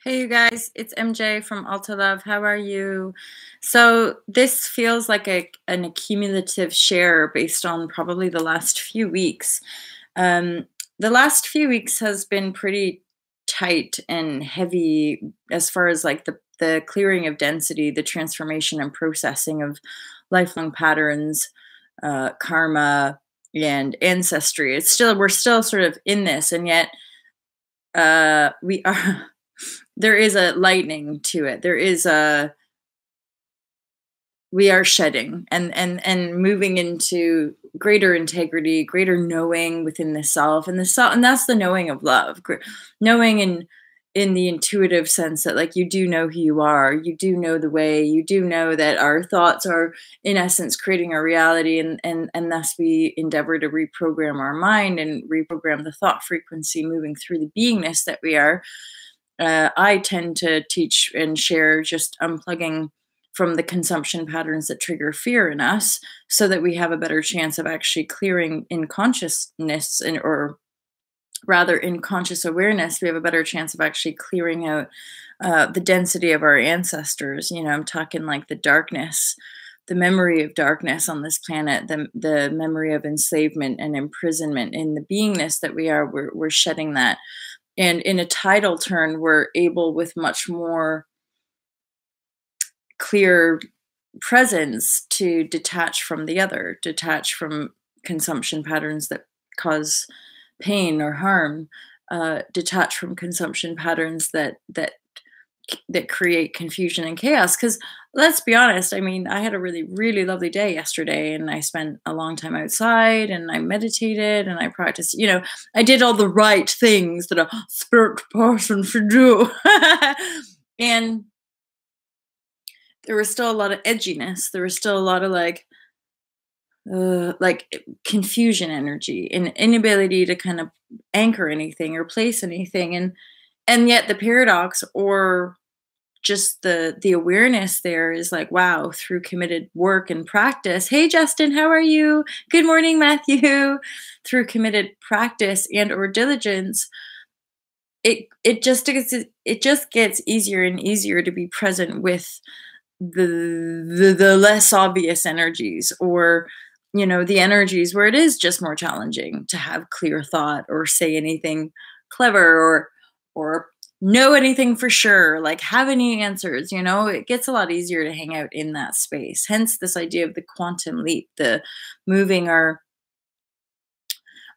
Hey you guys, it's MJ from Alta Love. How are you? So this feels like an accumulative share based on probably the last few weeks. Um, the last few weeks has been pretty tight and heavy as far as like the clearing of density, the transformation and processing of lifelong patterns, karma, and ancestry. We're still sort of in this, and yet we are. There is a lightning to it. There is a We are shedding and moving into greater integrity, greater knowing within the self, and the self, and that's the knowing of love. Knowing in the intuitive sense that like you do know who you are, you do know the way, you do know that our thoughts are in essence creating our reality, and thus we endeavor to reprogram our mind and reprogram the thought frequency moving through the beingness that we are. I tend to teach and share just unplugging from the consumption patterns that trigger fear in us so that we have a better chance of actually clearing in consciousness, or rather in conscious awareness. We have a better chance of actually clearing out the density of our ancestors. I'm talking like the darkness, the memory of darkness on this planet, the memory of enslavement and imprisonment in the beingness that we are. We're shedding that, and in a tidal turn we're able with much more clear presence to detach from the other, detach from consumption patterns that cause pain or harm, detach from consumption patterns that create confusion and chaos. Because let's be honest, I mean, I had a really, really lovely day yesterday, and I spent a long time outside, and I meditated, and I practiced. I did all the right things that a spirit person should do, and there was still a lot of edginess. There was still a lot of like confusion energy and inability to kind of anchor anything or place anything, and yet the paradox, or just the awareness there, is like, wow, through committed work and practice. Hey Justin, how are you? Good morning, Matthew. Through committed practice and or diligence, it just gets easier and easier to be present with the less obvious energies, or the energies where it is just more challenging to have clear thought or say anything clever, or know anything for sure, like have any answers. It gets a lot easier to hang out in that space, hence this idea of the quantum leap, the moving our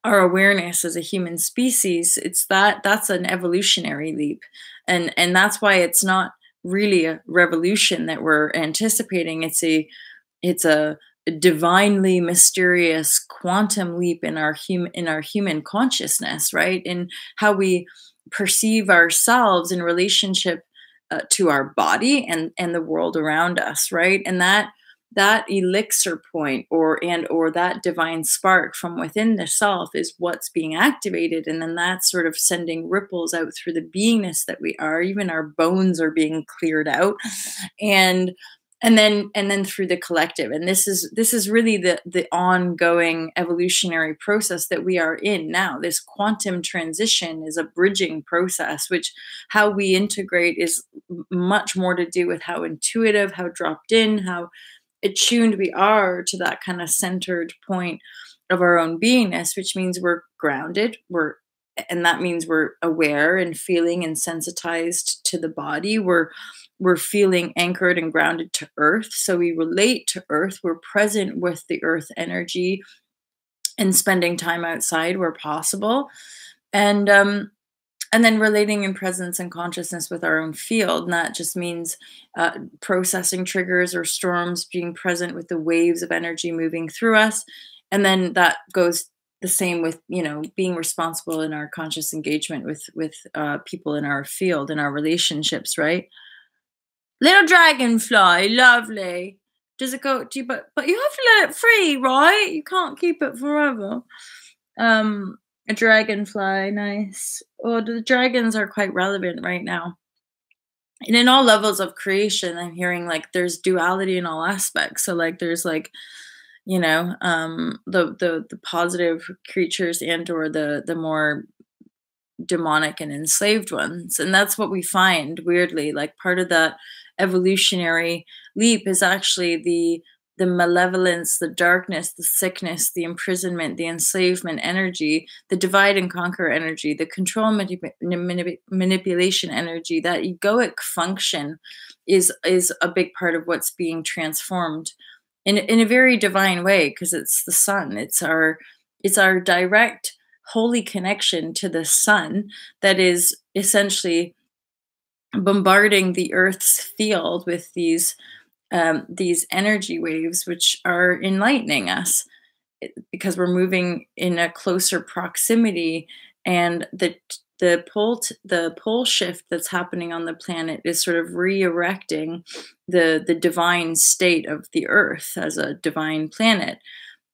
awareness as a human species. That's an evolutionary leap, and that's why it's not really a revolution that we're anticipating. It's a divinely mysterious quantum leap in our human consciousness, right? In how we perceive ourselves in relationship to our body and the world around us, right? And that elixir point, or that divine spark from within the self, is what's being activated, and then that's sort of sending ripples out through the beingness that we are. Even our bones are being cleared out, and and then through the collective. And this is really the ongoing evolutionary process that we are in now. This quantum transition is a bridging process, which how we integrate is much more to do with how intuitive, how dropped in, how attuned we are to that kind of centered point of our own beingness, which means we're grounded, and that means we're aware and feeling and sensitized to the body. We're feeling anchored and grounded to earth, so we relate to earth. We're present with the earth energy and spending time outside where possible, and then relating in presence and consciousness with our own field. And that just means processing triggers or storms, being present with the waves of energy moving through us. And then that goes the same with, being responsible in our conscious engagement with people in our field, in our relationships, right? Little dragonfly, lovely. Does it go? But you have to let it free, right? You can't keep it forever. A dragonfly, nice. Oh, the dragons are quite relevant right now. And in all levels of creation, I'm hearing like there's duality in all aspects. So like there's like, the positive creatures and or the more demonic and enslaved ones. And that's what we find weirdly. Like part of that evolutionary leap is actually the malevolence, the darkness, the sickness, the imprisonment, the enslavement energy, the divide and conquer energy, the control manipulation energy, that egoic function is a big part of what's being transformed in a very divine way, because it's the sun. It's our direct holy connection to the sun that is essentially bombarding the earth's field with these energy waves, which are enlightening us because we're moving in a closer proximity, and the pole shift that's happening on the planet is sort of re-erecting the divine state of the earth as a divine planet.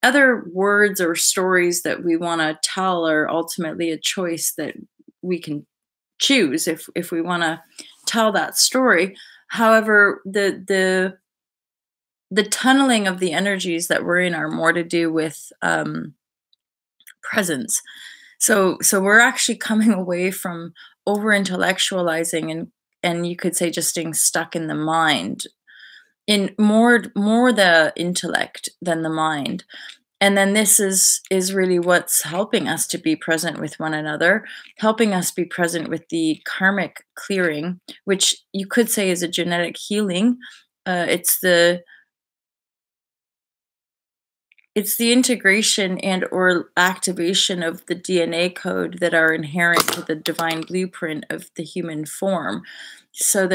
Other words or stories that we want to tell are ultimately a choice that we can choose if we want to tell that story. However, the tunneling of the energies that we're in are more to do with presence. So we're actually coming away from over intellectualizing, and you could say just staying stuck in the mind, in more the intellect than the mind. And then this is really what's helping us to be present with one another, helping us be present with the karmic clearing, which you could say is a genetic healing. It's the integration and or activation of the DNA code that are inherent to the divine blueprint of the human form. So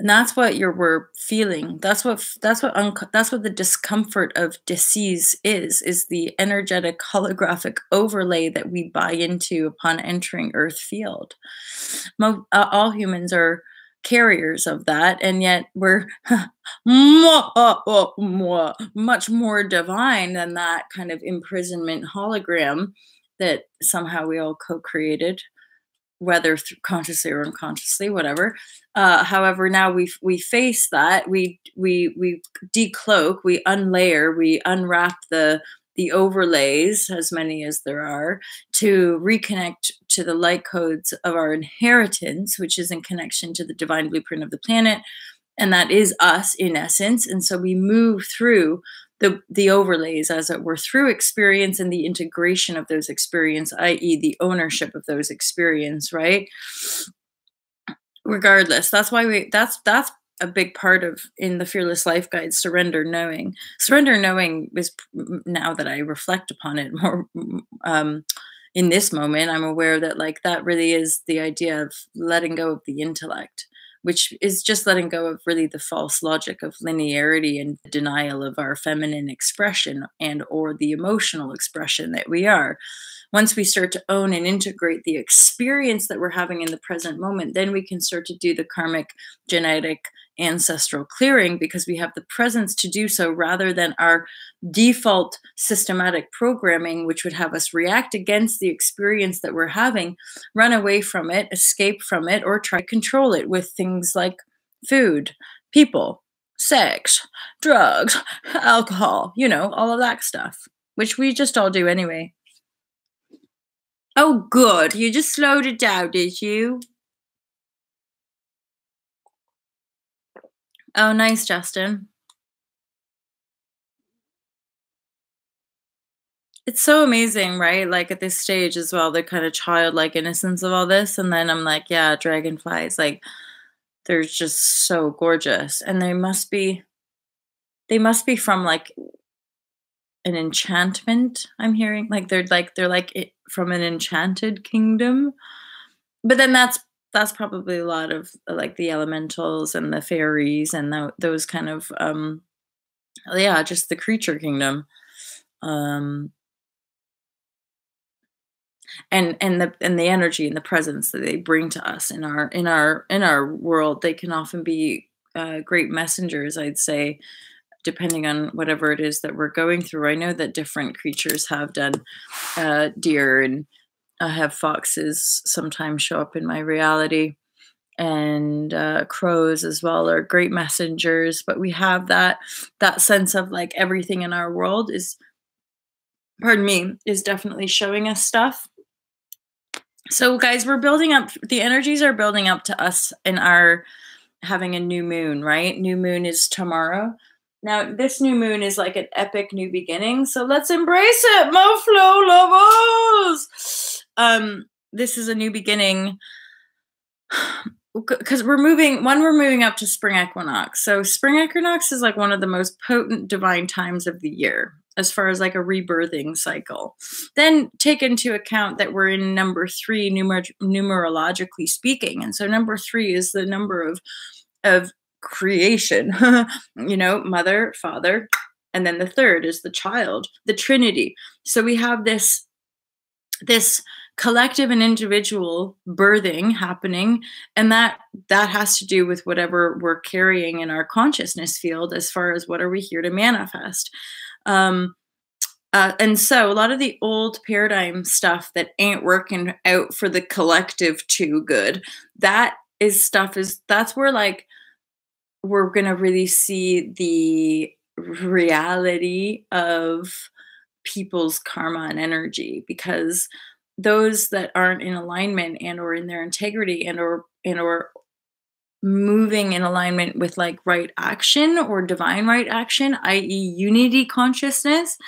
and that's what we're feeling. That's what the discomfort of disease is the energetic holographic overlay that we buy into upon entering Earth field. All humans are carriers of that, and yet we're much more divine than that kind of imprisonment hologram that somehow we all co-created, whether consciously or unconsciously, whatever. However, now we face that, we decloak, we unlayer, we unwrap the overlays, as many as there are, to reconnect to the light codes of our inheritance, which is in connection to the divine blueprint of the planet, and that is us in essence. And so we move through the overlays, as it were, through experience and the integration of those experience, i.e. the ownership of those experience, right? Regardless, that's why that's a big part of, in the Fearless Life Guide, surrender knowing. Surrender knowing is, now that I reflect upon it more, in this moment, I'm aware that like that really is the idea of letting go of the intellect, which is just letting go of really the false logic of linearity and denial of our feminine expression and or the emotional expression that we are. Once we start to own and integrate the experience that we're having in the present moment, then we can start to do the karmic, genetic, ancestral clearing, because we have the presence to do so, rather than our default systematic programming, which would have us react against the experience that we're having, run away from it, escape from it, or try to control it with things like food, people, sex, drugs, alcohol, all of that stuff, which we just all do anyway. Oh, good. You just slowed it down, did you? Oh, nice, Justin. It's so amazing, right? Like at this stage as well, the kind of childlike innocence of all this. And then I'm like, yeah, dragonflies, like they're just so gorgeous. And they must be from like an enchantment, I'm hearing. Like they're from an enchanted kingdom. But then that's probably a lot of like the elementals and the fairies and those kind of yeah, just the creature kingdom. Um and the energy and the presence that they bring to us in our world, they can often be great messengers, I'd say, depending on whatever it is that we're going through. I know that different creatures have done, deer, and I have foxes sometimes show up in my reality, and crows as well are great messengers. But we have that sense of like everything in our world is, pardon me, is definitely showing us stuff. So guys, we're building up, the energies are building up to us in our having a new moon, right? New moon is tomorrow. Now, this new moon is like an epic new beginning, so let's embrace it, Mo Flow lovers. This is a new beginning because we're moving up to spring equinox. So spring equinox is like one of the most potent divine times of the year as far as like a rebirthing cycle. Then take into account that we're in number 3 numerologically speaking, and so number 3 is the number of creation. You know, mother, father, and then the third is the child, the Trinity. So we have this collective and individual birthing happening, and that has to do with whatever we're carrying in our consciousness field as far as what are we here to manifest. And so a lot of the old paradigm stuff that ain't working out for the collective too good, that's where like we're gonna really see the reality of people's karma and energy, because those that aren't in alignment and or in their integrity and or moving in alignment with like right action or divine right action, i.e. unity consciousness,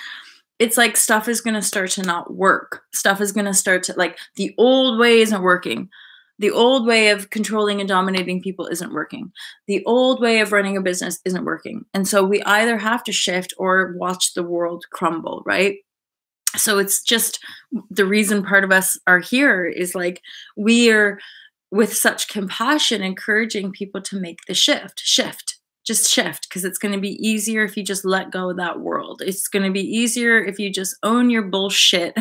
it's like stuff is going to start to not work. Stuff is going to start to, like, the old way isn't working. The old way of controlling and dominating people isn't working. The old way of running a business isn't working. And so we either have to shift or watch the world crumble, right? So it's just the reason part of us are here is like we are with such compassion encouraging people to make the shift, just shift, because it's going to be easier if you just let go of that world. It's going to be easier if you just own your bullshit,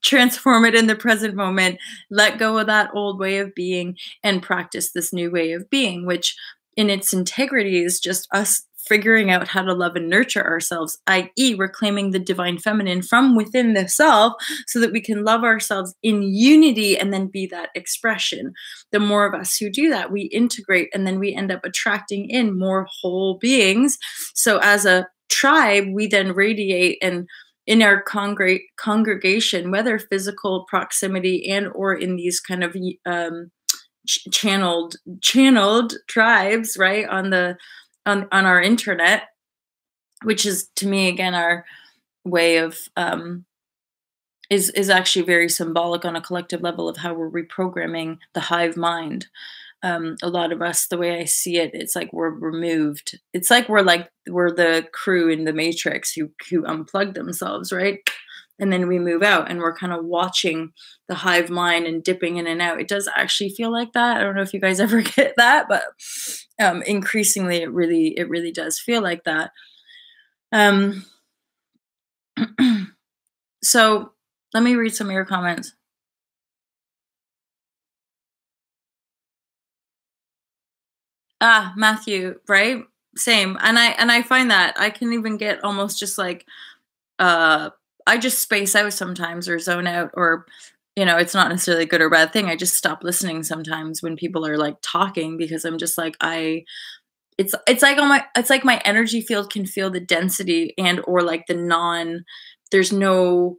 transform it in the present moment, let go of that old way of being, and practice this new way of being, which in its integrity is just us figuring out how to love and nurture ourselves, i.e. reclaiming the divine feminine from within the self so that we can love ourselves in unity and then be that expression. The more of us who do that, we integrate, and then we end up attracting in more whole beings. So as a tribe, we then radiate, and in our congregation, whether physical proximity and or in these kind of channeled tribes, right, on our internet, which is to me again our way of is actually very symbolic on a collective level of how we're reprogramming the hive mind. A lot of us, the way I see it, it's like we're removed. It's like we're the crew in the Matrix who unplug themselves, right? And then we move out and we're kind of watching the hive mind and dipping in and out. It does actually feel like that. I don't know if you guys ever get that, but increasingly it really does feel like that. So let me read some of your comments. Matthew, right? Same. And I find that I can even get almost just like I just space out sometimes or zone out, or you know, it's not necessarily a good or bad thing. I just stop listening sometimes when people are like talking, because I'm just like it's like my energy field can feel the density and or like there's no,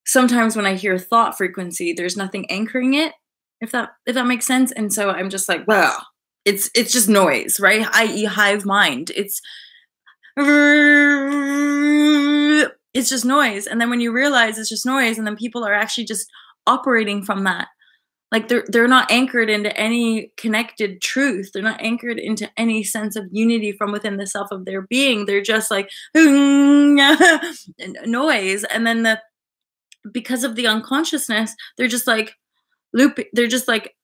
sometimes when I hear thought frequency, there's nothing anchoring it, if that makes sense. And so I'm just like, wow, it's just noise, right? I.e. hive mind. It's just noise. And then when you realize it's just noise, and then people are actually just operating from that, like they're not anchored into any connected truth. They're not anchored into any sense of unity from within the self of their being. They're just like noise. And then because of the unconsciousness, they're just like they're just like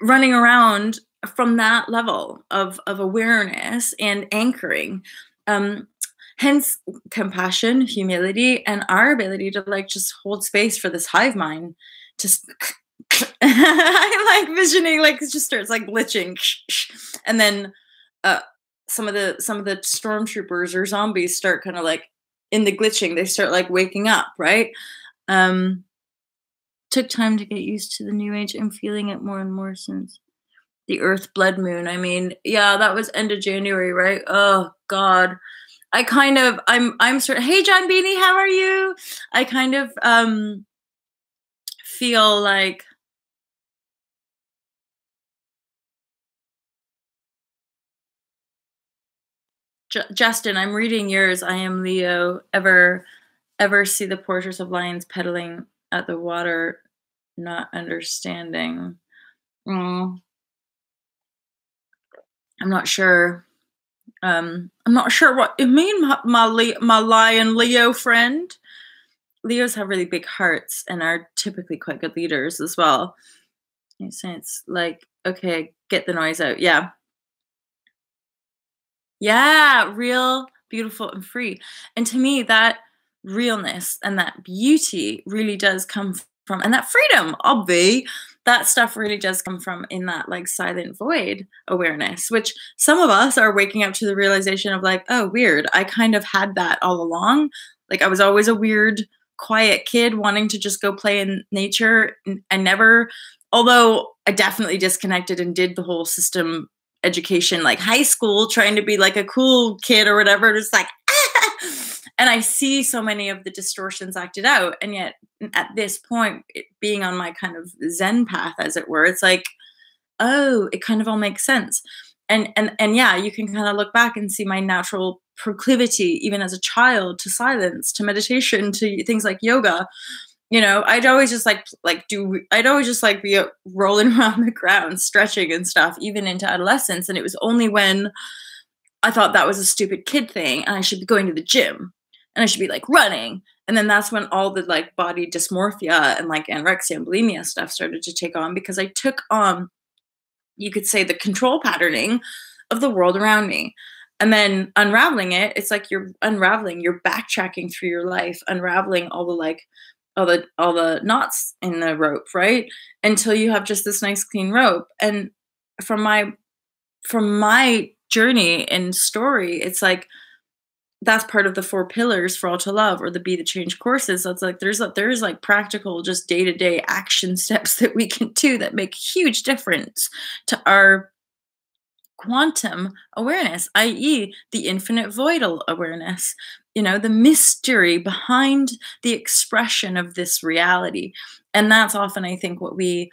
running around from that level of awareness and anchoring. Hence compassion, humility, and our ability to like just hold space for this hive mind. Just I'm like visioning, like it just starts like glitching, and then some of the stormtroopers or zombies start kind of like in the glitching. They start like waking up, right? Took time to get used to the new age. I'm feeling it more and more since the Earth blood moon. I mean, yeah, that was end of January, right? Oh God. I'm sort of, hey John Beanie, how are you? I kind of feel like Justin, I'm reading yours. I am Leo. Ever see the portraits of lions pedaling at the water, not understanding? Mm, I'm not sure. I'm not sure what you mean, my lion Leo friend. Leos have really big hearts and are typically quite good leaders as well. So it's like, okay, get the noise out. Yeah. Yeah, real, beautiful, and free. And to me, that realness and that beauty really does come from, and that freedom, obvi, that stuff really does come from in that like silent void awareness, which some of us are waking up to the realization of like, oh, weird. I kind of had that all along. Like I was always a weird, quiet kid wanting to just go play in nature. I never, although I definitely disconnected and did the whole system education, like high school, trying to be like a cool kid or whatever. It's like, and I see so many of the distortions acted out. And yet at this point, being on my kind of Zen path, as it were, it's like, oh, it kind of all makes sense. And yeah, you can kind of look back and see my natural proclivity, even as a child, to silence, to meditation, to things like yoga. I'd always just I'd always just like be rolling around the ground, stretching and stuff, even into adolescence. And it was only when I thought that was a stupid kid thing and I should be going to the gym and I should be like running. And then that's when all the like body dysmorphia and like anorexia and bulimia stuff started to take on, because I took on, you could say, the control patterning of the world around me. And then unraveling it, it's like you're backtracking through your life, unraveling all the knots in the rope, right? Until you have just this nice clean rope. And from my journey and story, it's like that's part of the 4 pillars for all to love, or the Be the Change courses. So it's like there's like practical, just day-to-day action steps that we can do that make a huge difference to our quantum awareness, i.e. the infinite voidal awareness, the mystery behind the expression of this reality. And that's often, I think, what we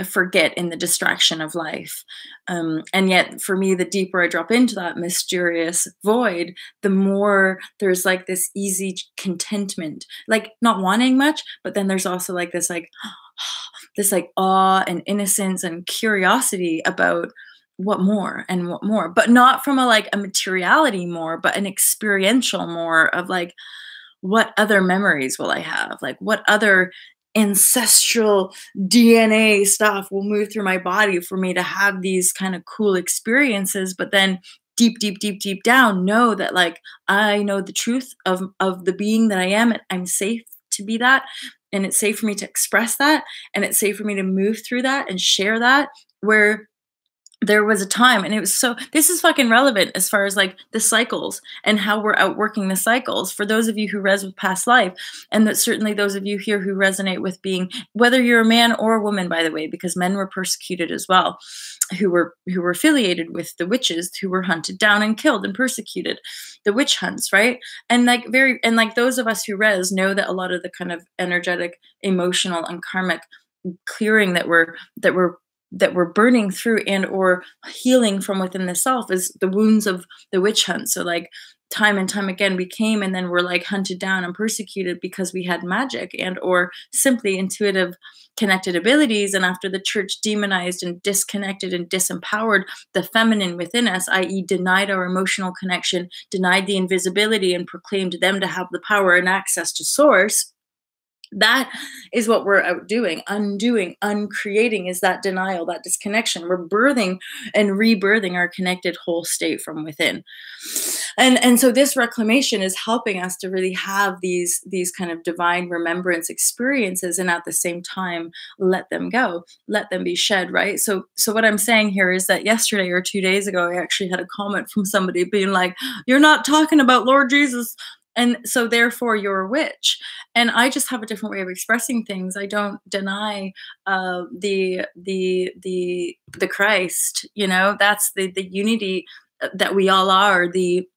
forget in the distraction of life. And yet for me, the deeper I drop into that mysterious void, the more there's like this easy contentment, like not wanting much, but then there's also like this like awe and innocence and curiosity about what more, but not from a materiality more, but an experiential more of like, what other memories will I have? Like what other ancestral DNA stuff will move through my body for me to have these kind of cool experiences, but then deep, deep, deep, deep down know that like, I know the truth of the being that I am, and I'm safe to be that. And it's safe for me to express that. And it's safe for me to move through that and share that, where there was a time, and this is fucking relevant as far as like the cycles and how we're outworking the cycles for those of you who res with past life. And that certainly those of you here who resonate with being, whether you're a man or a woman, by the way, because men were persecuted as well, who were affiliated with the witches, who were hunted down and killed and persecuted, the witch hunts, right? And like those of us who res know that a lot of the kind of energetic, emotional, and karmic clearing that we're burning through and or healing from within the self is the wounds of the witch hunt. So like time and time again, we came and then we're like hunted down and persecuted because we had magic and or simply intuitive connected abilities. And after the church demonized and disconnected and disempowered the feminine within us, i.e. denied our emotional connection, denied the invisibility, and proclaimed them to have the power and access to source, that is what we're outdoing, undoing, uncreating, is that denial, that disconnection. We're birthing and rebirthing our connected whole state from within. And so this reclamation is helping us to really have these kind of divine remembrance experiences, and at the same time, let them go, let them be shed, right? So what I'm saying here is that yesterday or 2 days ago, I actually had a comment from somebody being like, you're not talking about Lord Jesus, and so therefore you're a witch. And I just have a different way of expressing things. I don't deny the Christ, that's the unity that we all are, the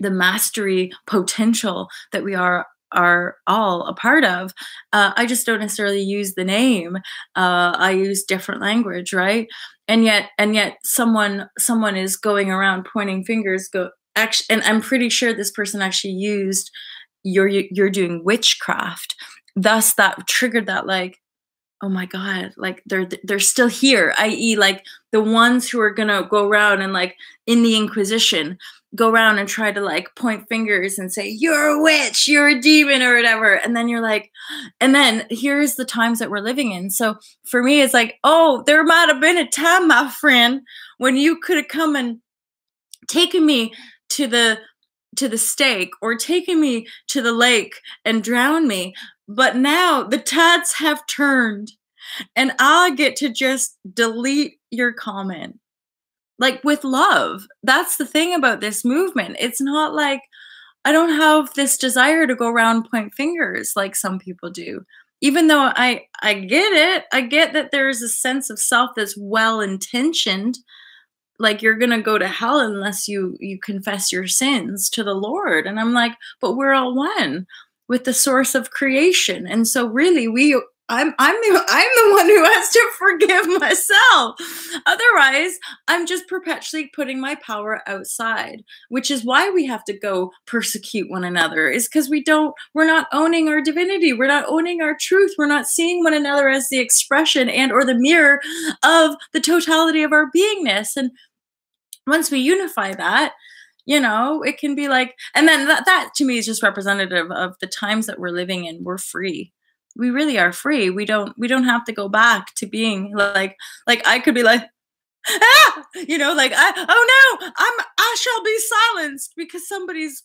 mastery potential that we are are all a part of. I just don't necessarily use the name. I use different language, right? And yet someone is going around pointing fingers, go actually, and I'm pretty sure this person actually used you're doing witchcraft. Thus that triggered that, like, oh my God, like they're still here, i.e. like the ones who are gonna go around and, like, in the Inquisition, go around and try to, like, point fingers and say, you're a witch, you're a demon, or whatever. And then you're like, and then here's the times that we're living in. So for me, it's like, oh, there might have been a time, my friend, when you could have come and taken me to the stake, or taken me to the lake and drowned me. But now the tides have turned, and I get to just delete your comment, like, with love. That's the thing about this movement. It's not like I don't have this desire to go around point fingers like some people do. Even though I get it. I get that there's a sense of self that's well intentioned, like, you're gonna go to hell unless you confess your sins to the Lord. And I'm like, but we're all one with the source of creation. And so really I'm the one who has to forgive myself. Otherwise, I'm just perpetually putting my power outside, which is why we have to go persecute one another, is because we're not owning our divinity. We're not owning our truth. We're not seeing one another as the expression and or the mirror of the totality of our beingness. And once we unify that, it can be like, and then that to me is just representative of the times that we're living in. We're free. We really are free. We don't have to go back to being like I could be like, like, oh no, I shall be silenced because somebody's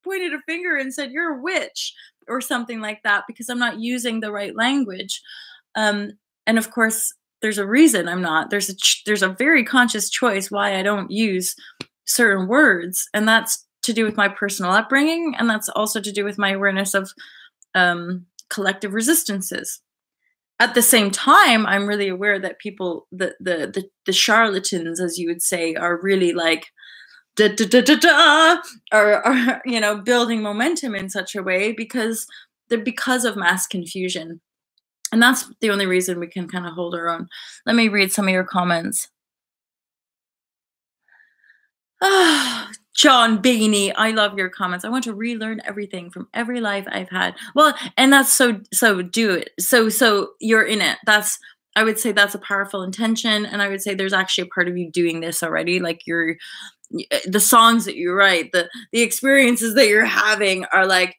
pointed a finger and said you're a witch or something like that, because I'm not using the right language. And of course, there's a reason I'm not. There's a very conscious choice why I don't use certain words, and that's to do with my personal upbringing, and that's also to do with my awareness of collective resistances. At the same time, I'm really aware that people, the charlatans, as you would say, are really like da da da da da, are building momentum in such a way because of mass confusion. And that's the only reason we can kind of hold our own. Let me read some of your comments. John Beanie, I love your comments. I want to relearn everything from every life I've had. Well, and that's so do it. So you're in it. I would say that's a powerful intention. And I would say there's actually a part of you doing this already. Like the songs that you write, the experiences that you're having are like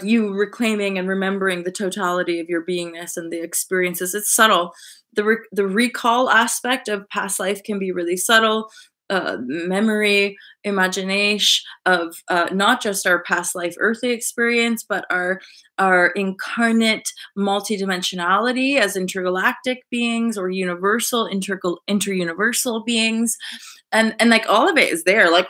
you reclaiming and remembering the totality of your beingness and the experiences. It's subtle. The recall aspect of past life can be really subtle. Memory, imagination of not just our past life earthly experience, but our incarnate multidimensionality as intergalactic beings or universal interuniversal beings, and like all of it is there, like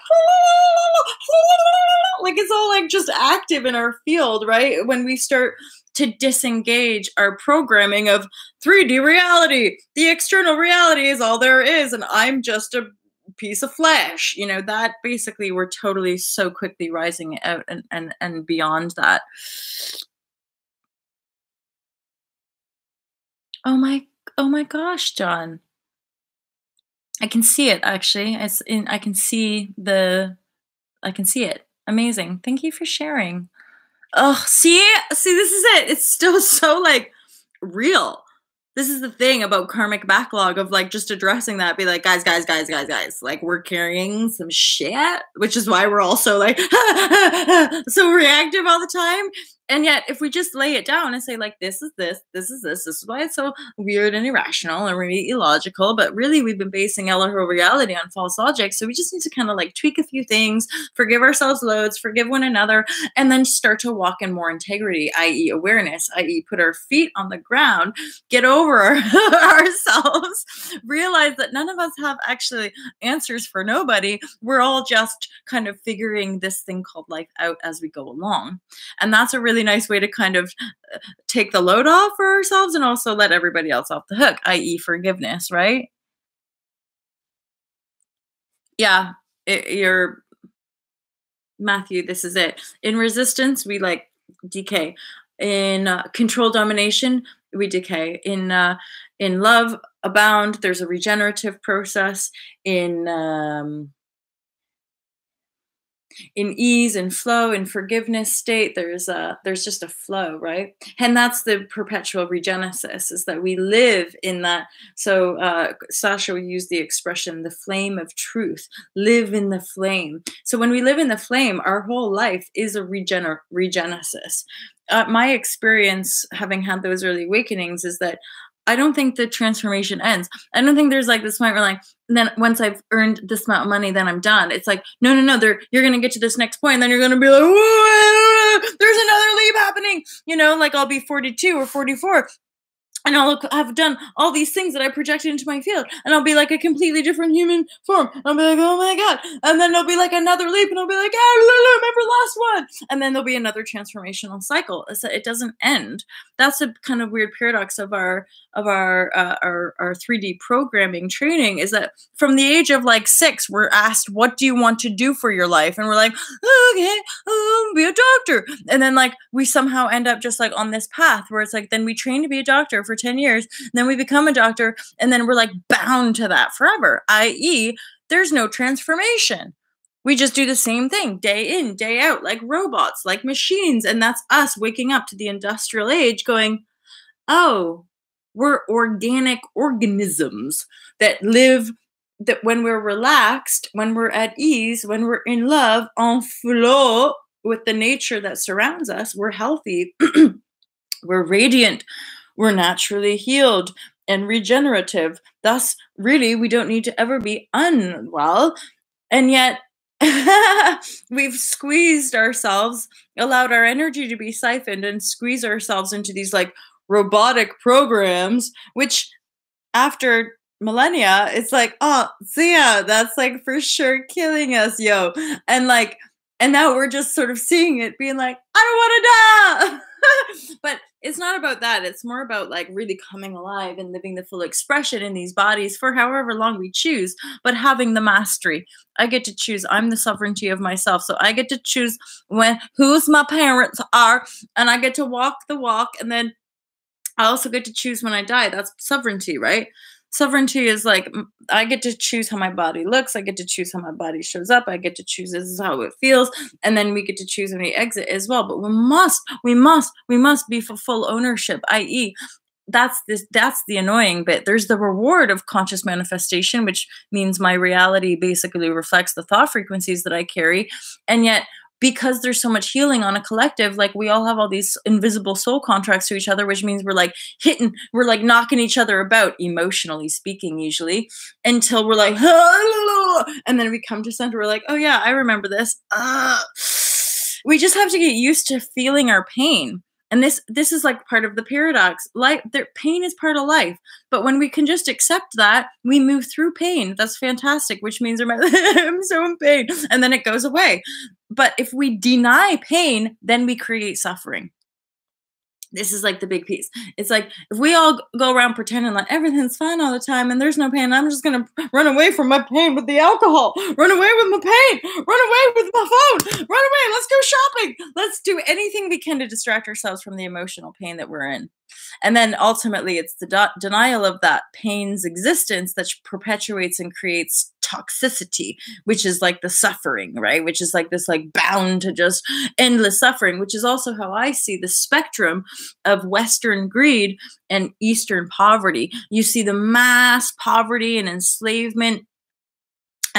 it's all like just active in our field, right? When we start to disengage our programming of 3D reality, the external reality is all there is, and I'm just a piece of flesh, that basically we're totally so quickly rising out and beyond that. Oh my gosh, John. I can see it actually. I can see it. Amazing. Thank you for sharing. Oh, see, this is it. It's still so like real. This is the thing about karmic backlog of like just addressing that, be like, guys, like we're carrying some shit, which is why we're all so like so reactive all the time. And yet if we just lay it down and say like, this is why it's so weird and irrational and really illogical, but really we've been basing our whole reality on false logic. So we just need to kind of like tweak a few things, forgive ourselves loads, forgive one another, and then start to walk in more integrity, i.e. awareness, i.e. put our feet on the ground, get over ourselves, realize that none of us have actually answers for nobody. We're all just kind of figuring this thing called life out as we go along. And that's a really nice way to kind of take the load off for ourselves and also let everybody else off the hook, i.e. forgiveness, right? Yeah, Matthew, this is it. In resistance, we like decay. In control domination, we decay. In love abound, there's a regenerative process. In ease and flow and forgiveness state, there's just a flow, right? And that's the perpetual regenesis, is that we live in that. So Sasha would use the expression the flame of truth, live in the flame. So when we live in the flame, our whole life is a regenesis. My experience having had those early awakenings is that I don't think the transformation ends. I don't think there's like this point where like, and then once I've earned this amount of money, then I'm done. It's like, no, you're going to get to this next point, and then you're going to be like, whoa, there's another leap happening. Like I'll be 42 or 44. And I'll have done all these things that I projected into my field. And I'll be like a completely different human form. I'll be like, oh my God. And then there'll be like another leap. And I'll be like, remember last one. And then there'll be another transformational cycle. So it doesn't end. That's a kind of weird paradox of our 3D programming training, is that from the age of like 6, we're asked, what do you want to do for your life? And we're like, okay, be a doctor. And then like we somehow end up just like on this path where it's like, then we train to be a doctor for 10 years, then we become a doctor, and then we're like bound to that forever, i.e. there's no transformation. We just do the same thing day in, day out, like robots, like machines. And that's us waking up to the industrial age going, oh, we're organic organisms that live, that when we're relaxed, when we're at ease, when we're in love, en flow with the nature that surrounds us, we're healthy, we're radiant, we're naturally healed and regenerative. Thus, really, we don't need to ever be unwell. And yet, we've squeezed ourselves, allowed our energy to be siphoned, and squeeze ourselves into these like robotic programs, which after millennia, it's like, oh, Zia, that's like for sure killing us, yo. And now we're just sort of seeing it, being like, I don't want to die. But it's not about that. It's more about like really coming alive and living the full expression in these bodies for however long we choose, but having the mastery. I get to choose. I'm the sovereignty of myself. So I get to choose who's my parents are, and I get to walk the walk. And then I also get to choose when I die. That's sovereignty, right? Sovereignty is like, I get to choose how my body looks. I get to choose how my body shows up. I get to choose this is how it feels. And then we get to choose when we exit as well. But we must be for full ownership, i.e. that's the annoying bit. There's the reward of conscious manifestation, which means my reality basically reflects the thought frequencies that I carry. And yet, because there's so much healing on a collective, like we all have all these invisible soul contracts to each other, which means we're like knocking each other about, emotionally speaking, usually, until we're like, and then we come to center. We're like, oh yeah, I remember this. We just have to get used to feeling our pain. And this is like part of the paradox. Pain is part of life. But when we can just accept that, we move through pain. That's fantastic, which means I'm so in pain. And then it goes away. But if we deny pain, then we create suffering. This is like the big piece. It's like, if we all go around pretending like everything's fine all the time and there's no pain, I'm just going to run away from my pain with the alcohol, run away with my pain, run away with my phone, run away, let's go shopping. Let's do anything we can to distract ourselves from the emotional pain that we're in. And then ultimately, it's the denial of that pain's existence that perpetuates and creates toxicity, which is like the suffering, right? Which is like this like bound to just endless suffering, which is also how I see the spectrum of Western greed and Eastern poverty. You see the mass poverty and enslavement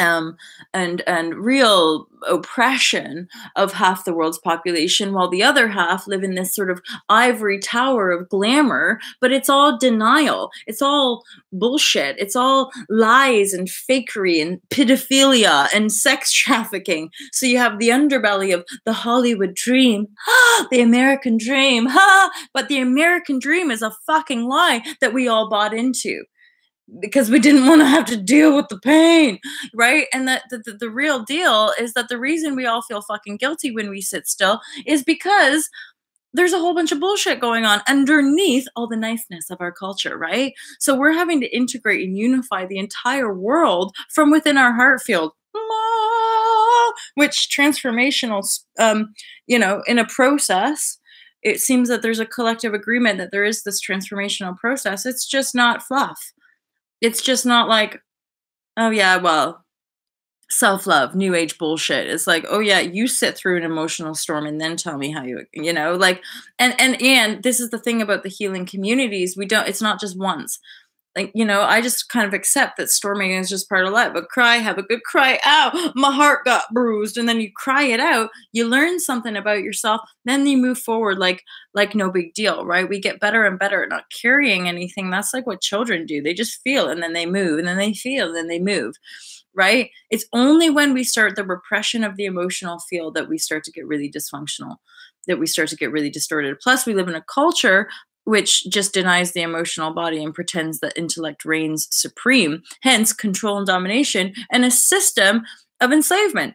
and real oppression of half the world's population, while the other half live in this sort of ivory tower of glamour, but it's all denial. It's all bullshit. It's all lies and fakery and pedophilia and sex trafficking. So you have the underbelly of the Hollywood dream, the American dream, but the American dream is a fucking lie that we all bought into, because we didn't want to have to deal with the pain, right? And the real deal is that the reason we all feel fucking guilty when we sit still is because there's a whole bunch of bullshit going on underneath all the niceness of our culture, right? So we're having to integrate and unify the entire world from within our heart field. which transformational, you know, in a process, it seems that there's a collective agreement that there is this transformational process. It's just not fluff. It's just not like, oh yeah, well, self-love, new age bullshit. It's like, oh yeah, you sit through an emotional storm and then tell me how you know, like, and this is the thing about the healing communities. We don't, it's not just once. Like, you know, I just kind of accept that storming is just part of life. But cry, have a good cry. Ow, my heart got bruised. And then you cry it out. You learn something about yourself. Then you move forward like no big deal, right? We get better and better at not carrying anything. That's like what children do. They just feel and then they move and then they feel and then they move, right? It's only when we start the repression of the emotional field that we start to get really dysfunctional, that we start to get really distorted. Plus, we live in a culture which just denies the emotional body and pretends that intellect reigns supreme, hence control and domination, and a system of enslavement.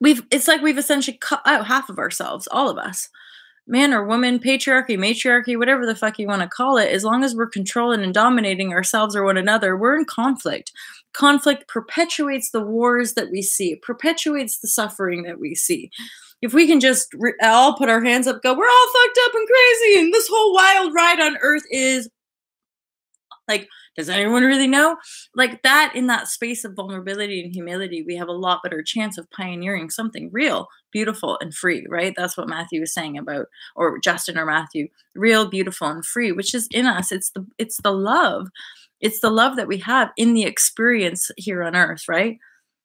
It's like we've essentially cut out half of ourselves, all of us. Man or woman, patriarchy, matriarchy, whatever the fuck you want to call it, as long as we're controlling and dominating ourselves or one another, we're in conflict. Conflict perpetuates the wars that we see, it perpetuates the suffering that we see. If we can just all put our hands up, go, we're all fucked up and crazy, and this whole wild ride on earth is like, does anyone really know? Like that, in that space of vulnerability and humility, we have a lot better chance of pioneering something real, beautiful, and free, right? That's what Matthew was saying about, or Justin or Matthew, real, beautiful, and free, which is in us. It's the love. It's the love that we have in the experience here on earth, right?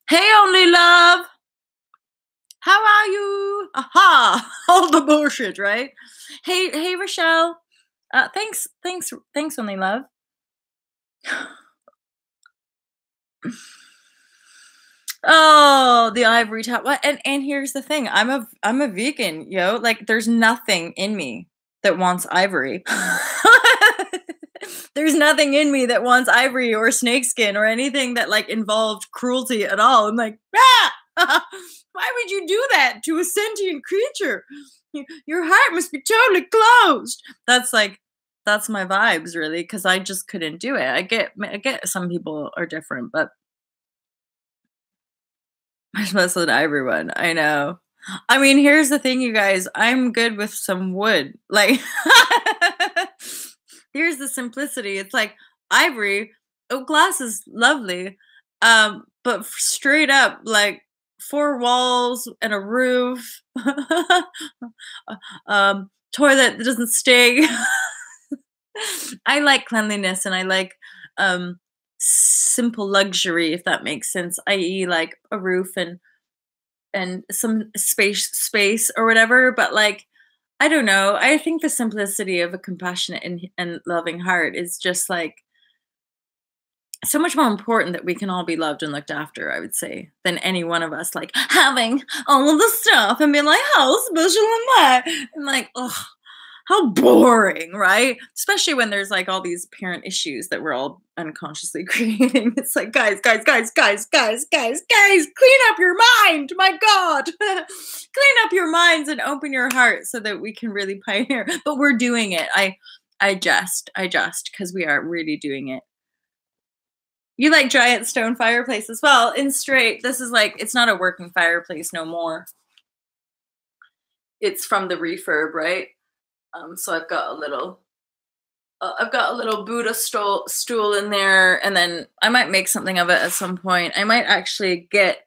Hey, only love. How are you? Aha! All the bullshit, right? Hey, Rochelle. Thanks, only love. Oh, the ivory top. What? And here's the thing. I'm a vegan, yo. Like, there's nothing in me that wants ivory. There's nothing in me that wants ivory or snakeskin or anything that like involved cruelty at all. I'm like, why would you do that to a sentient creature? Your heart must be totally closed. That's my vibes, really, because I just couldn't do it. I get some people are different, but much less than everyone. I know. I mean, here's the thing, you guys. I'm good with some wood. Like, here's the simplicity. It's like ivory. Oh, glass is lovely. But straight up, like 4 walls and a roof, toilet that doesn't stink. I like cleanliness and I like simple luxury, if that makes sense, i.e. like a roof and some space or whatever. But like, I don't know. I think the simplicity of a compassionate and loving heart is just like so much more important, that we can all be loved and looked after, I would say, than any one of us like having all of the stuff and being like, how special am I? And like, ugh, how boring, right? Especially when there's like all these parent issues that we're all unconsciously creating. It's like, guys, clean up your mind. My God, clean up your minds and open your heart so that we can really pioneer. But we're doing it. I just, because we are really doing it. You like giant stone fireplaces? Well, in straight, this is like, it's not a working fireplace no more. It's from the refurb, right? So I've got a little Buddha stool in there, and then I might make something of it at some point. I might actually get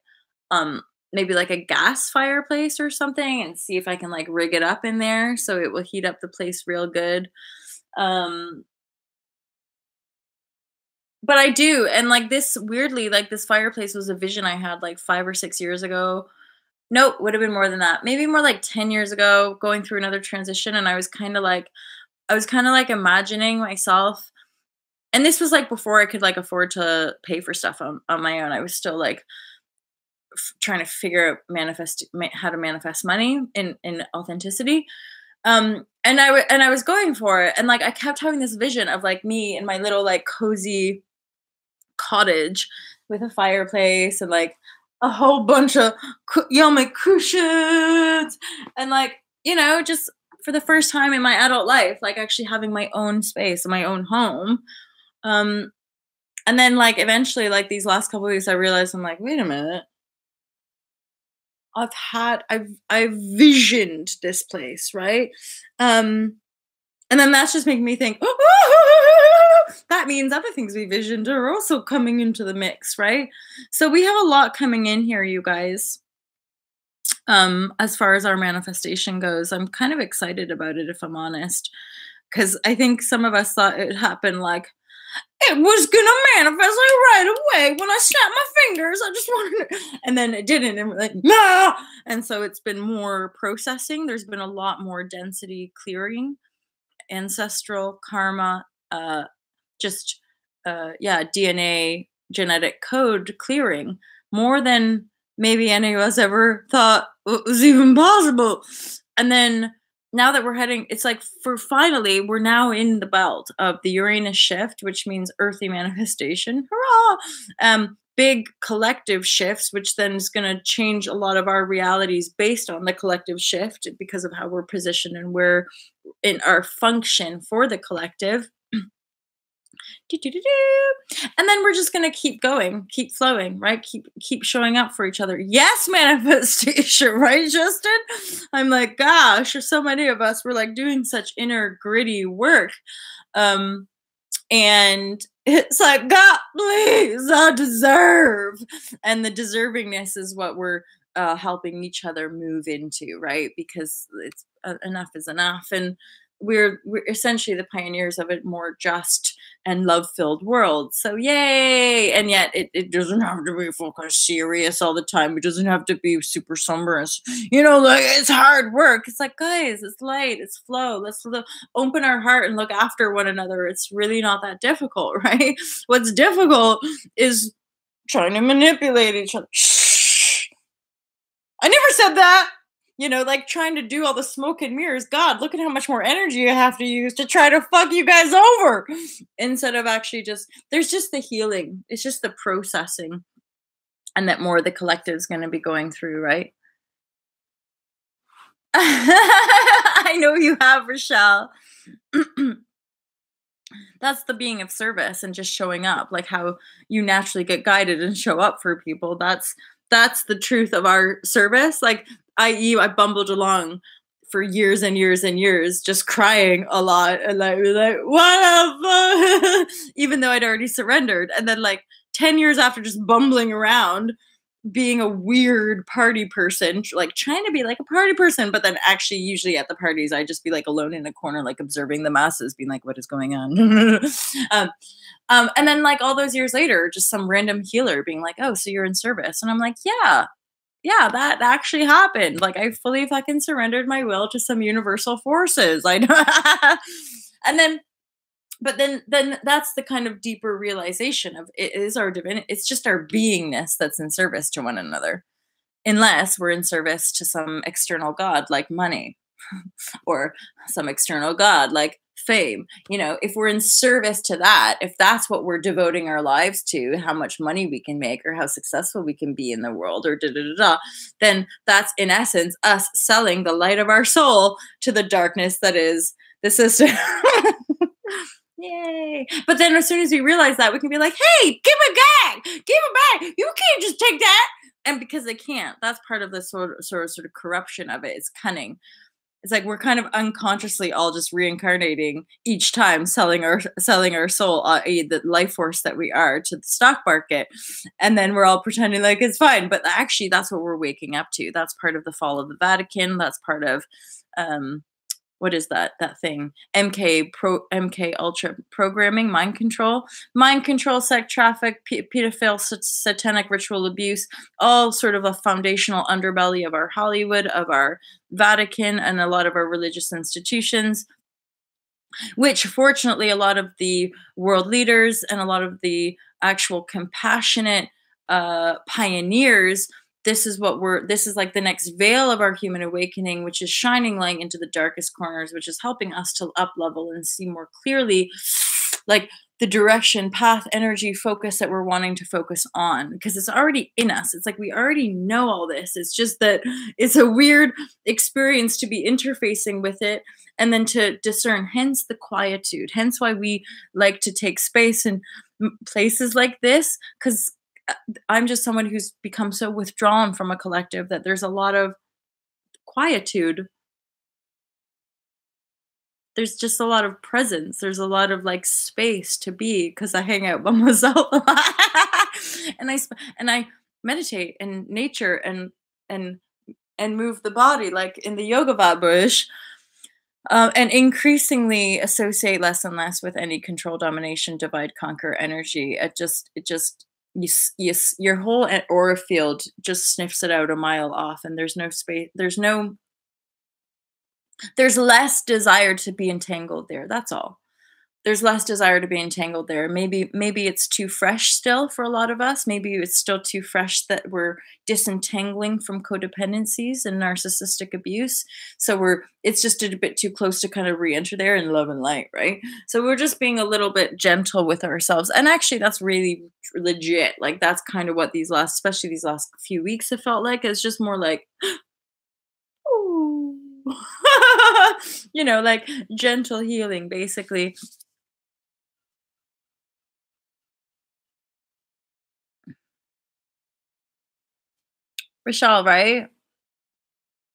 maybe like a gas fireplace or something and see if I can like rig it up in there so it will heat up the place real good. But I do, and like this, weirdly, like this fireplace was a vision I had like 5 or 6 years ago. Nope, would have been more than that. Maybe more like 10 years ago, going through another transition, and I was kind of like imagining myself, and this was like before I could like afford to pay for stuff on my own. I was still like trying to figure out how to manifest money in authenticity. And I was going for it, and like I kept having this vision of like me in my little like cozy cottage with a fireplace and like a whole bunch of yummy cushions, and like, you know, just for the first time in my adult life, like actually having my own space, my own home. And then like eventually, like these last couple of weeks, I realized I'm like, wait a minute, I've visioned this place, right? And then that's just making me think, that means other things we visioned are also coming into the mix, right? So we have a lot coming in here, you guys. As far as our manifestation goes, I'm kind of excited about it, if I'm honest, because I think some of us thought it would happen like it was gonna manifest like right away when I snapped my fingers. I just wanted to, and then it didn't, and we're like, nah. And so it's been more processing. There's been a lot more density clearing, ancestral karma, just yeah, DNA genetic code clearing more than maybe any of us ever thought was even possible. And then now that we're heading, it's like finally we're now in the belt of the Uranus shift, which means earthy manifestation. Hurrah! Big collective shifts, which then is going to change a lot of our realities based on the collective shift because of how we're positioned and we're in our function for the collective. And then we're just gonna keep going, keep flowing, right? Keep showing up for each other. Yes, manifestation, right, Justin? I'm like, gosh, so many of us were like doing such inner gritty work. And it's like, God, please, I deserve. And the deservingness is what we're helping each other move into, right? Because it's enough is enough. And we're essentially the pioneers of a more just and love-filled world. So yay! And yet it doesn't have to be fucking serious all the time. It doesn't have to be super sombrous. You know, like it's hard work. It's like, guys, it's light, it's flow. Let's open our heart and look after one another. It's really not that difficult, right? What's difficult is trying to manipulate each other. Shh. I never said that. You know, like trying to do all the smoke and mirrors. God, look at how much more energy I have to use to try to fuck you guys over. Instead of actually there's just the healing. It's just the processing. And that more the collective is going to be going through, right? I know you have, Rochelle. That's the being of service and just showing up. Like how you naturally get guided and show up for people. That's the truth of our service. Like, i.e., I bumbled along for years and years and years, just crying a lot and like what the fuck? Even though I'd already surrendered. And then like 10 years after just bumbling around, being a weird party person, like trying to be like a party person, but then actually usually at the parties, I just be like alone in a corner, like observing the masses, being like, what is going on? And then like all those years later, just some random healer being like, oh, so you're in service. And I'm like, yeah, that actually happened. Like I fully fucking surrendered my will to some universal forces. I know. And then, but then that's the kind of deeper realization of it is our divinity. It's just our beingness that's in service to one another, unless we're in service to some external god like money or some external god like fame. You know, if we're in service to that, if that's what we're devoting our lives to, how much money we can make or how successful we can be in the world or then that's in essence us selling the light of our soul to the darkness that is the system. Yay. But then as soon as we realize that, we can be like, hey, give it back. Give it back. You can't just take that. And because they can't, that's part of the sort of corruption of it. It's cunning. It's like we're kind of unconsciously all just reincarnating each time, selling our soul, the life force that we are, to the stock market, and then we're all pretending like it's fine. But actually, that's what we're waking up to. That's part of the fall of the Vatican. That's part of what is that thing? MK Ultra programming, mind control, sex traffic, pedophile, satanic ritual abuse, all sort of a foundational underbelly of our Hollywood, of our Vatican, and a lot of our religious institutions, which fortunately a lot of the world leaders and a lot of the actual compassionate pioneers, this is like the next veil of our human awakening, which is shining light into the darkest corners, which is helping us to up level and see more clearly like the direction, path, energy, focus that we're wanting to focus on, because it's already in us. It's like we already know all this. It's just that it's a weird experience to be interfacing with it and then to discern, hence the quietude, hence why we like to take space in places like this, because I'm just someone who's become so withdrawn from a collective that there's a lot of quietude. There's just a lot of presence. There's a lot of, like, space to be because I hang out by myself a lot. And I meditate in nature and move the body, like, in the yoga vibrashe, and increasingly associate less and less with any control, domination, divide, conquer energy. It just your whole aura field just sniffs it out a mile off, and there's no space. There's less desire to be entangled there, that's all. There's less desire to be entangled there. Maybe it's too fresh still for a lot of us. Maybe it's still too fresh that we're disentangling from codependencies and narcissistic abuse. So it's just a bit too close to kind of re-enter there in love and light, right? So we're just being a little bit gentle with ourselves. And actually that's really legit. Like that's kind of what especially these last few weeks have felt like. It's just more like, ooh. Like gentle healing, basically. Rachel, right?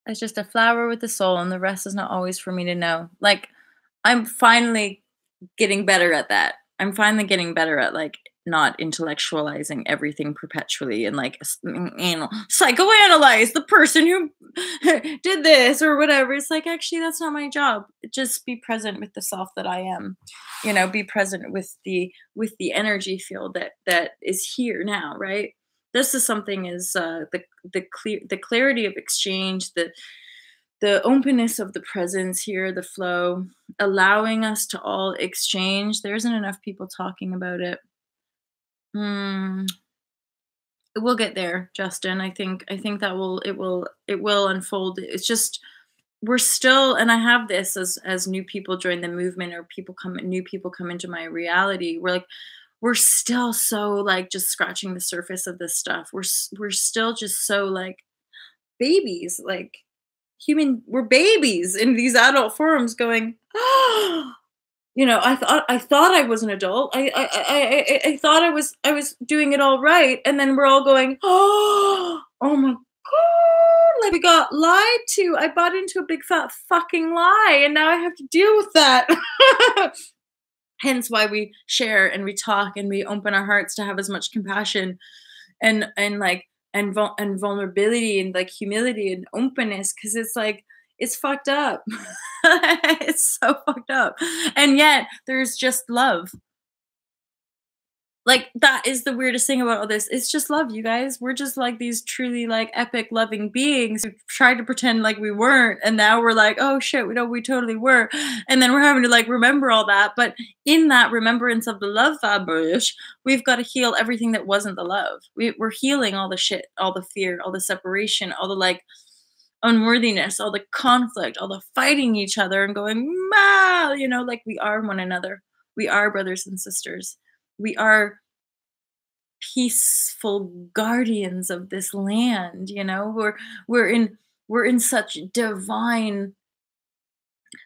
It's just a flower with a soul, and the rest is not always for me to know. Like, I'm finally getting better at that. I'm finally getting better at like not intellectualizing everything perpetually and like psychoanalyze the person who did this or whatever. It's like actually that's not my job. Just be present with the self that I am. Be present with the energy field that is here now, right? This is something is the clarity of exchange, the openness of the presence here, the flow, allowing us to all exchange. There isn't enough people talking about it. Hmm. We'll get there, Justin. I think that it will unfold. It's just we're still, and I have this as new people join the movement or new people come into my reality. We're still so like just scratching the surface of this stuff. We're still just so like babies, like we're babies in these adult forums going, oh, I thought I was an adult. I thought I was doing it all right. And then we're all going, oh my God, like we got lied to. I bought into a big fat fucking lie and now I have to deal with that. Hence why we share and we talk and we open our hearts to have as much compassion and like and vulnerability and like humility and openness, because it's like it's fucked up. It's so fucked up, and yet there's just love. Like that is the weirdest thing about all this. It's just love, you guys. We're just like these truly like epic loving beings who tried to pretend like we weren't, and now we're like, oh shit, we totally were. And then we're having to like remember all that. But in that remembrance of the love vibration, we've got to heal everything that wasn't the love. We're healing all the shit, all the fear, all the separation, all the like unworthiness, all the conflict, all the fighting each other and going, like we are one another. We are brothers and sisters. We are peaceful guardians of this land. We're in such divine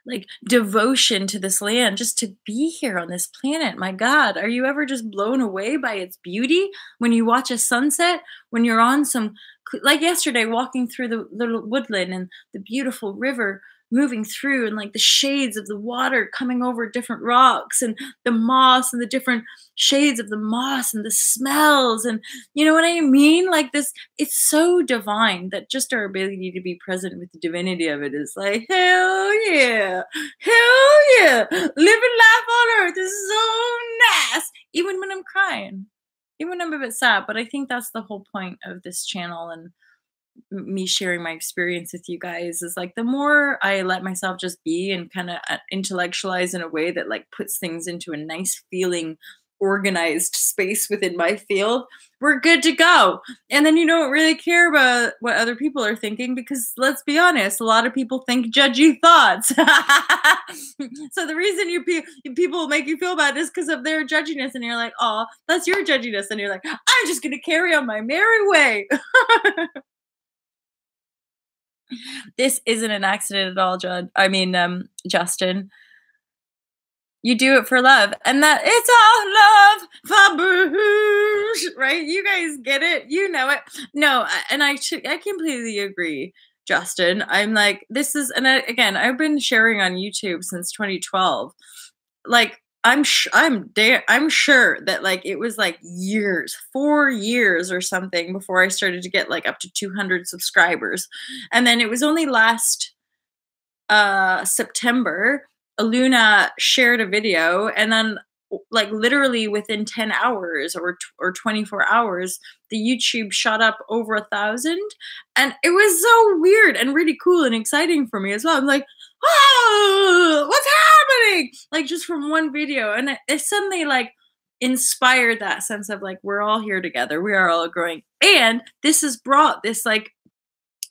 like devotion to this land just to be here on this planet. My God, are you ever just blown away by its beauty when you watch a sunset, when you're on some, like yesterday, walking through the little woodland and the beautiful river moving through and like the shades of the water coming over different rocks and the moss and the different shades of the moss and the smells, and you know what I mean? Like this, it's so divine that just our ability to be present with the divinity of it is like, hell yeah, live and laugh on earth is so nice, even when I'm crying, even when I'm a bit sad. But I think that's the whole point of this channel and me sharing my experience with you guys is like the more I let myself just be and kind of intellectualize in a way that like puts things into a nice feeling organized space within my field, we're good to go. And then you don't really care about what other people are thinking, because let's be honest, a lot of people think judgy thoughts. So the reason people make you feel bad is because of their judginess, and you're like, oh, that's your judginess, and you're like, I'm just gonna carry on my merry way. This isn't an accident at all, Justin. You do it for love, and that it's all love, vibrashe, right? You guys get it, you know it. No, and I completely agree, Justin. I'm like, this is, and again, I've been sharing on YouTube since 2012. Like, I'm sure that like it was like years, 4 years or something before I started to get like up to 200 subscribers, and then it was only last September, Aluna shared a video, and then like literally within 10 hours or 24 hours, the YouTube shot up over 1,000, and it was so weird and really cool and exciting for me as well. I'm like, oh, what's happening? Like just from one video, and it suddenly like inspired that sense of like we're all here together, we are all growing, and this has brought this like,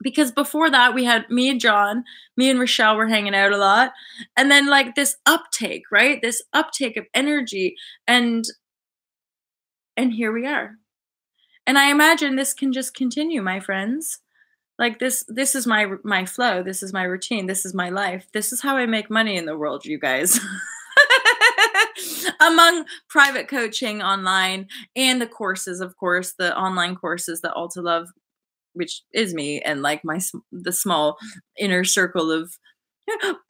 because before that we had me and John, me and Rochelle were hanging out a lot, and then like this uptake, right? This uptake of energy, and here we are. And I imagine this can just continue, my friends. Like this is my flow, this is my routine, this is my life. This is how I make money in the world, you guys. Among private coaching online and the courses, of course, the online courses that All to Love, which is me, and like the small inner circle of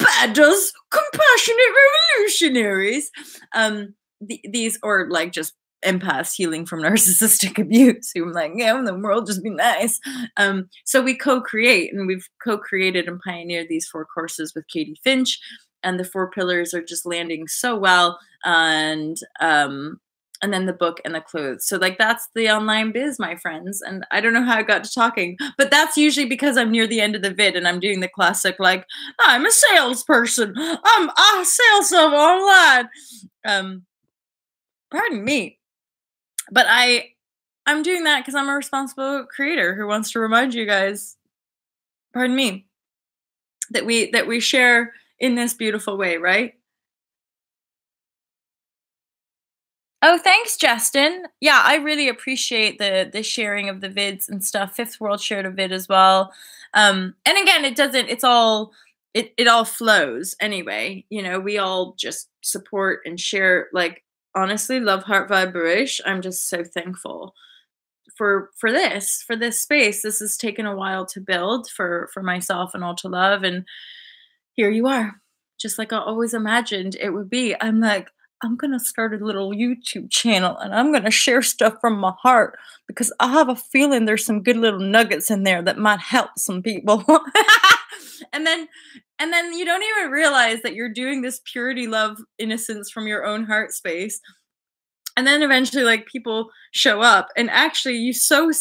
badass, compassionate revolutionaries. These, or like just empaths healing from narcissistic abuse, who I'm like, yeah, the world just be nice. So we co-create, and we've co-created and pioneered these 4 courses with Katie Finch, and the 4 pillars are just landing so well. And then the book and the clothes. So like that's the online biz, my friends. And I don't know how I got to talking, but that's usually because I'm near the end of the vid and I'm doing the classic, like, I'm a salesperson. I'm a sales of online. Pardon me. But I'm doing that because I'm a responsible creator who wants to remind you guys, pardon me, that we share in this beautiful way, right? Oh, thanks, Justin. Yeah, I really appreciate the sharing of the vids and stuff. Fifth World shared a vid as well. And again, it all flows anyway. You know, we all just support and share, like, honestly, love, heart, vibrashe. I'm just so thankful for this space. This has taken a while to build for myself and All to Love, and here you are, just like I always imagined it would be. I'm like, I'm going to start a little YouTube channel and I'm going to share stuff from my heart because I have a feeling there's some good little nuggets in there that might help some people. and then you don't even realize that you're doing this purity, love, innocence from your own heart space. And then eventually like people show up, and actually you so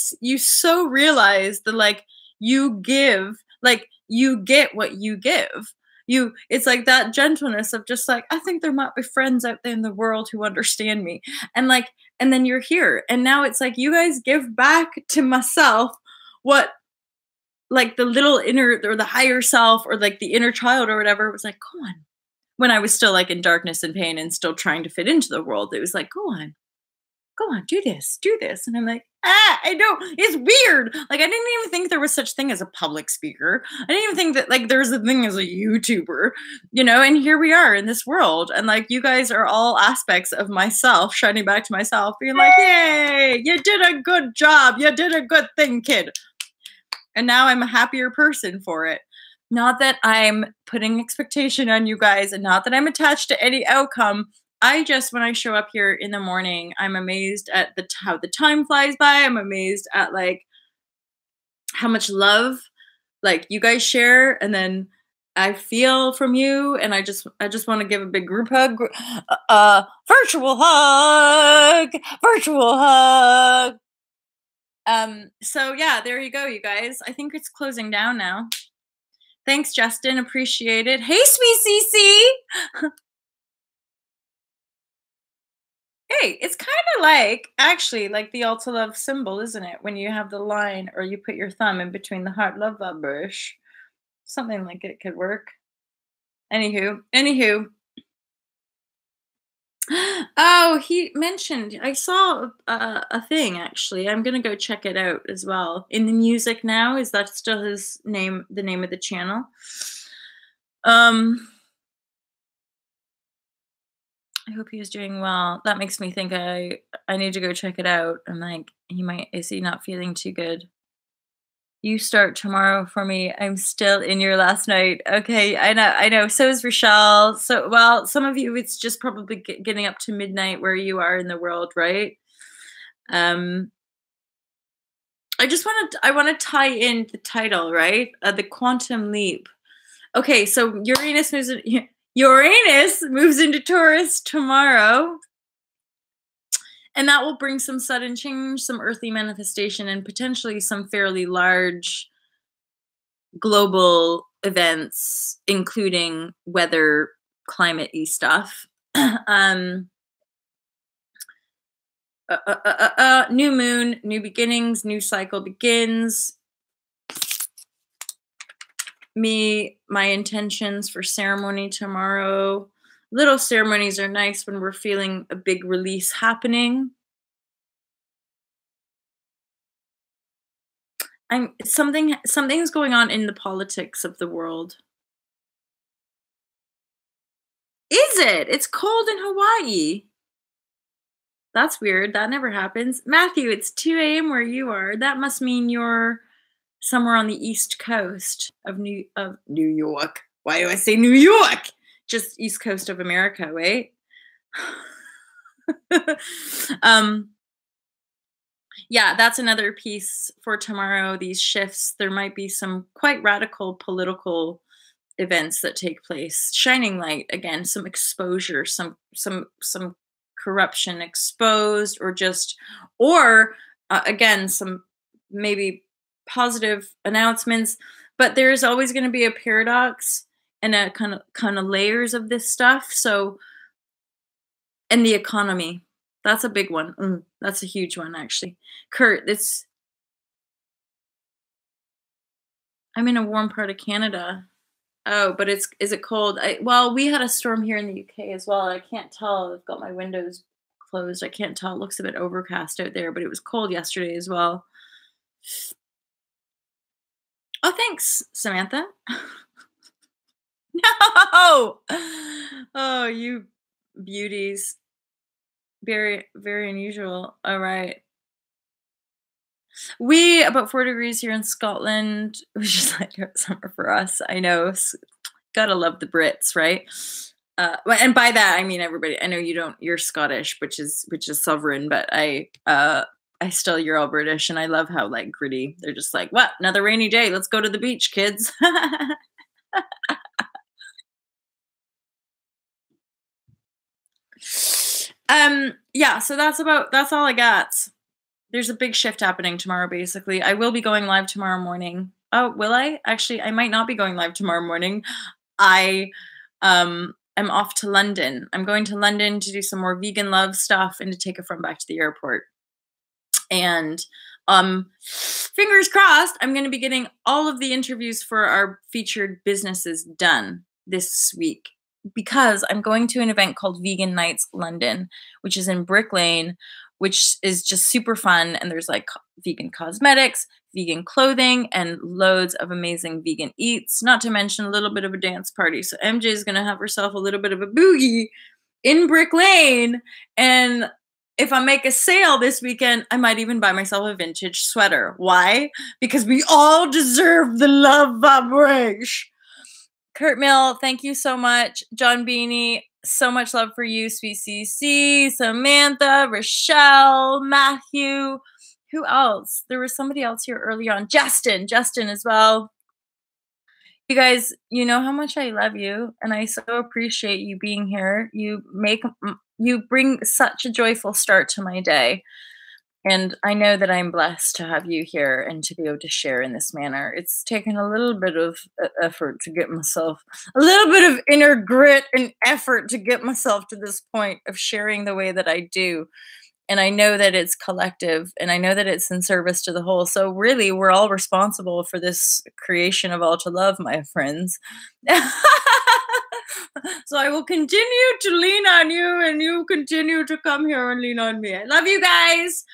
realize that like you give, like you get what you give. It's like that gentleness of just like, I think there might be friends out there in the world who understand me, and like, and then you're here, and now it's like you guys give back to myself what, like, the little inner or the higher self or like the inner child or whatever was like, go on, when I was still like in darkness and pain and still trying to fit into the world. It was like, go on, do this. And I'm like, I don't, it's weird. Like, I didn't even think there was such thing as a public speaker. I didn't even think that like there's a thing as a YouTuber, you know, and here we are in this world. And like, you guys are all aspects of myself, shining back to myself, being like, yay, you did a good job. You did a good thing, kid. And now I'm a happier person for it. Not that I'm putting expectation on you guys, and not that I'm attached to any outcome. I just, when I show up here in the morning, I'm amazed at how the time flies by. I'm amazed at like how much love like you guys share, and then I feel from you, and I just want to give a big group hug, virtual hug. So yeah, there you go, you guys. I think it's closing down now. Thanks, Justin. Appreciate it. Hey, sweet CC. Hey, it's kind of like, actually, like the All to Love symbol, isn't it? When you have the line, or you put your thumb in between the heart, love, vibrashe. Something like it could work. Anywho. Oh, he mentioned, I saw a thing, actually. I'm going to go check it out as well. In the music now, is that still his name, the name of the channel? I hope he was doing well. That makes me think I need to go check it out. I'm like, is he not feeling too good? You start tomorrow for me. I'm still in your last night. Okay, I know. So is Rochelle. So, well, some of you, it's just probably getting up to midnight where you are in the world, right? Um, I want to tie in the title, right? The quantum leap. Okay, so Uranus moves into Taurus tomorrow. And that will bring some sudden change, some earthly manifestation, and potentially some fairly large global events, including weather, climate-y stuff. New moon, new beginnings, new cycle begins. My intentions for ceremony tomorrow. Little ceremonies are nice when we're feeling a big release happening. Something's going on in the politics of the world. Is it? It's cold in Hawaii. That's weird. That never happens. Matthew, it's 2 a.m. where you are. That must mean you're somewhere on the East Coast of New York. Why do I say New York? Just East Coast of America, right? Yeah, that's another piece for tomorrow. These shifts, there might be some quite radical political events that take place. Shining light again, some exposure, some corruption exposed, or again, some maybe positive announcements. But there's always going to be a paradox and a kind of layers of this stuff. So, and the economy. That's a big one. That's a huge one, actually. Kurt, I'm in a warm part of Canada. Oh, but is it cold? Well, we had a storm here in the UK as well. I can't tell. I've got my windows closed. I can't tell. It looks a bit overcast out there, but it was cold yesterday as well. Oh, thanks, Samantha. No! Oh, you beauties. Very, very unusual. All right. About 4 degrees here in Scotland, which is like summer for us. I know. Gotta love the Brits, right? And by that I mean everybody. I know you're Scottish, which is sovereign, but you're all British, and I love how like gritty. They're just like, what? Another rainy day. Let's go to the beach, kids. Yeah, so that's all I got. There's a big shift happening tomorrow, basically. I will be going live tomorrow morning. Oh, will I? Actually, I might not be going live tomorrow morning. I am off to London. I'm going to London to do some more vegan love stuff and to take a friend back to the airport. And fingers crossed, I'm going to be getting all of the interviews for our featured businesses done this week, because I'm going to an event called Vegan Nights London, which is in Brick Lane, which is just super fun. And there's like vegan cosmetics, vegan clothing, and loads of amazing vegan eats, not to mention a little bit of a dance party. So MJ is going to have herself a little bit of a boogie in Brick Lane. And if I make a sale this weekend, I might even buy myself a vintage sweater. Why? Because we all deserve the love vibrashe. Kurt Mill, thank you so much. John Beanie, so much love for you. Sweet CC, Samantha, Rochelle, Matthew. Who else? There was somebody else here early on. Justin as well. You guys, you know how much I love you, and I so appreciate you being here. You bring such a joyful start to my day. And I know that I'm blessed to have you here and to be able to share in this manner. It's taken a little bit of effort to get myself, a little bit of inner grit and effort to get myself to this point of sharing the way that I do. And I know that it's collective, and I know that it's in service to the whole. So really, we're all responsible for this creation of all to love, my friends. So I will continue to lean on you, and you continue to come here and lean on me. I love you guys.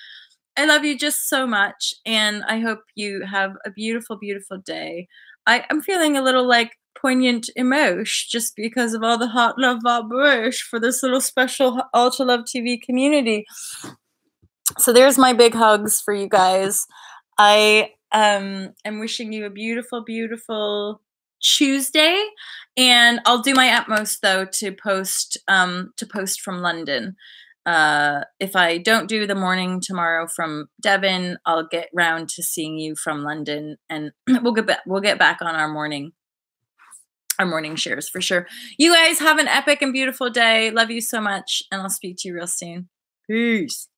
I love you just so much, and I hope you have a beautiful, beautiful day. I'm feeling a little like poignant emotion just because of all the hot love vibrashe for this little special Ultra Love TV community. So there's my big hugs for you guys. I am wishing you a beautiful, beautiful Tuesday, and I'll do my utmost though to post from London. If I don't do the morning tomorrow from Devon, I'll get round to seeing you from London, and we'll get back on our morning shares for sure. You guys have an epic and beautiful day. Love you so much, and I'll speak to you real soon. Peace.